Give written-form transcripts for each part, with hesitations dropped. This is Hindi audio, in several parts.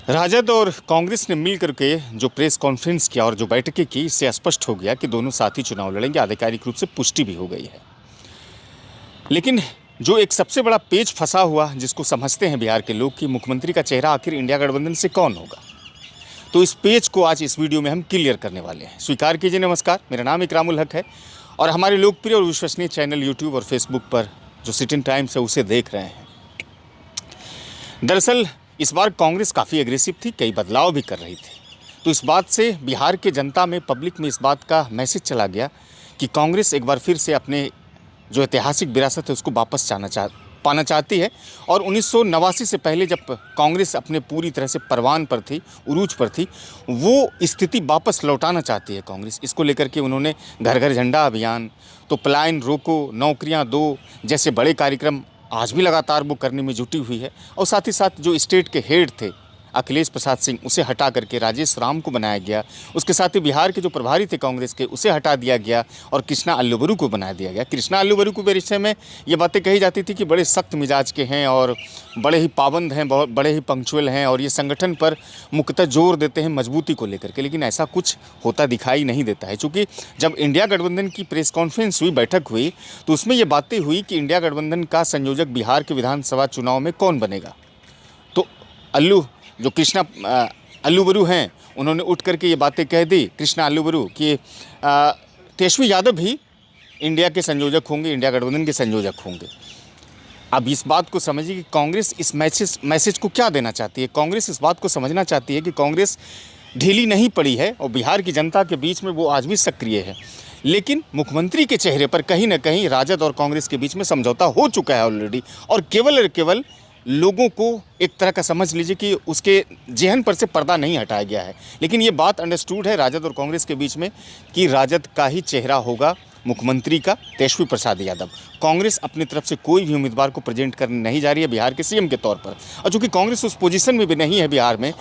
राजद और कांग्रेस ने मिलकर के जो प्रेस कॉन्फ्रेंस किया और जो बैठकें की, इससे स्पष्ट हो गया कि दोनों साथ ही चुनाव लड़ेंगे। आधिकारिक रूप से पुष्टि भी हो गई है। लेकिन जो एक सबसे बड़ा पेच फंसा हुआ, जिसको समझते हैं बिहार के लोग कि मुख्यमंत्री का चेहरा आखिर इंडिया गठबंधन से कौन होगा, तो इस पेच को आज इस वीडियो में हम क्लियर करने वाले हैं। स्वीकार कीजिए। नमस्कार, मेरा नाम इकरामुल हक है और हमारे लोकप्रिय और विश्वसनीय चैनल यूट्यूब और फेसबुक पर जो सिटिंग टाइम्स है उसे देख रहे हैं। दरअसल इस बार कांग्रेस काफ़ी एग्रेसिव थी, कई बदलाव भी कर रही थी। तो इस बात से बिहार के जनता में, पब्लिक में इस बात का मैसेज चला गया कि कांग्रेस एक बार फिर से अपने जो ऐतिहासिक विरासत है उसको वापस पाना चाहती है। और 1989 से पहले जब कांग्रेस अपने पूरी तरह से परवान पर थी, उरूज पर थी, वो स्थिति वापस लौटाना चाहती है कांग्रेस। इसको लेकर के उन्होंने घर घर झंडा अभियान, तो पलायन रोको, नौकरियां दो जैसे बड़े कार्यक्रम आज भी लगातार वो करने में जुटी हुई है। और साथ ही साथ जो स्टेट के हेड थे अखिलेश प्रसाद सिंह, उसे हटा करके राजेश राम को बनाया गया। उसके साथ ही बिहार के जो प्रभारी थे कांग्रेस के, उसे हटा दिया गया और कृष्णा अल्लूबरू को बना दिया गया। कृष्णा अल्लूबरू के विषय में ये बातें कही जाती थी कि बड़े सख्त मिजाज के हैं और बड़े ही पाबंद हैं, बहुत बड़े ही पंक्चुअल हैं और ये संगठन पर मुख्यतः जोर देते हैं मजबूती को लेकर के। लेकिन ऐसा कुछ होता दिखाई नहीं देता है। चूँकि जब इंडिया गठबंधन की प्रेस कॉन्फ्रेंस हुई, बैठक हुई, तो उसमें ये बातें हुई कि इंडिया गठबंधन का संयोजक बिहार के विधानसभा चुनाव में कौन बनेगा। तो जो कृष्णा अल्लूबरू हैं, उन्होंने उठ करके ये बातें कह दी, कृष्णा अल्लूबरू, कि तेजस्वी यादव भी इंडिया के संयोजक होंगे, इंडिया गठबंधन के संयोजक होंगे। अब इस बात को समझिए कि कांग्रेस इस मैसेज को क्या देना चाहती है। कांग्रेस इस बात को समझना चाहती है कि कांग्रेस ढीली नहीं पड़ी है और बिहार की जनता के बीच में वो आज भी सक्रिय है। लेकिन मुख्यमंत्री के चेहरे पर कहीं ना कहीं राजद और कांग्रेस के बीच में समझौता हो चुका है ऑलरेडी, और केवल लोगों को एक तरह का समझ लीजिए कि उसके जेहन पर से पर्दा नहीं हटाया गया है। लेकिन ये बात अंडरस्टूड है राजद और कांग्रेस के बीच में कि राजद का ही चेहरा होगा मुख्यमंत्री का, तेजस्वी प्रसाद यादव। कांग्रेस अपनी तरफ से कोई भी उम्मीदवार को प्रेजेंट करने नहीं जा रही है बिहार के सीएम के तौर पर। और चूँकि कांग्रेस उस पोजीशन में भी नहीं है बिहार में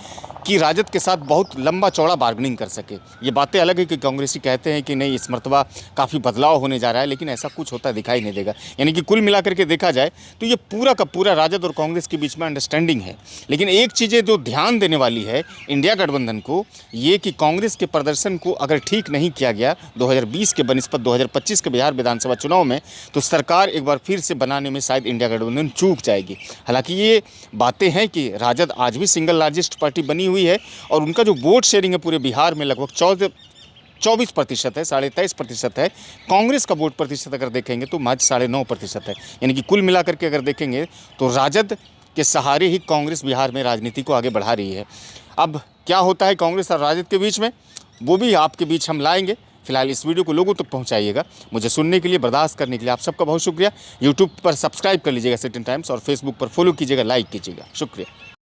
कि राजद के साथ बहुत लंबा चौड़ा बार्गेनिंग कर सके। ये बातें अलग है कि कांग्रेसी कहते हैं कि नहीं, इस मरतबा काफ़ी बदलाव होने जा रहा है, लेकिन ऐसा कुछ होता दिखाई नहीं देगा। यानी कि कुल मिलाकर के देखा जाए तो ये पूरा का पूरा राजद और कांग्रेस के बीच में अंडरस्टैंडिंग है। लेकिन एक चीज़ें जो ध्यान देने वाली है इंडिया गठबंधन को, ये कि कांग्रेस के प्रदर्शन को अगर ठीक नहीं किया गया 2020 के बनिस्पत 2025 के बिहार विधानसभा चुनाव में, तो सरकार एक बार फिर से बनाने में शायद इंडिया गठबंधन चूक जाएगी। हालांकि ये बातें हैं कि राजद आज भी सिंगल लार्जेस्ट पार्टी बनी हुई है और उनका जो वोट शेयरिंग है पूरे बिहार में लगभग 24% है, 23.5% है। कांग्रेस का वोट प्रतिशत अगर देखेंगे तो महज 9.5% है। यानी कि कुल मिलाकर के अगर देखेंगे तो राजद के सहारे ही कांग्रेस बिहार में राजनीति को आगे बढ़ा रही है। अब क्या होता है कांग्रेस और राजद के बीच में, वो भी आपके बीच हम लाएंगे। फिलहाल इस वीडियो को लोगों तक पहुंचाइएगा। मुझे सुनने के लिए, बर्दाश्त करने के लिए आप सबका बहुत शुक्रिया। यूट्यूब पर सब्सक्राइब कर लीजिएगा सिटिंग टाइम्स और फेसबुक पर फॉलो कीजिएगा, लाइक कीजिएगा। शुक्रिया।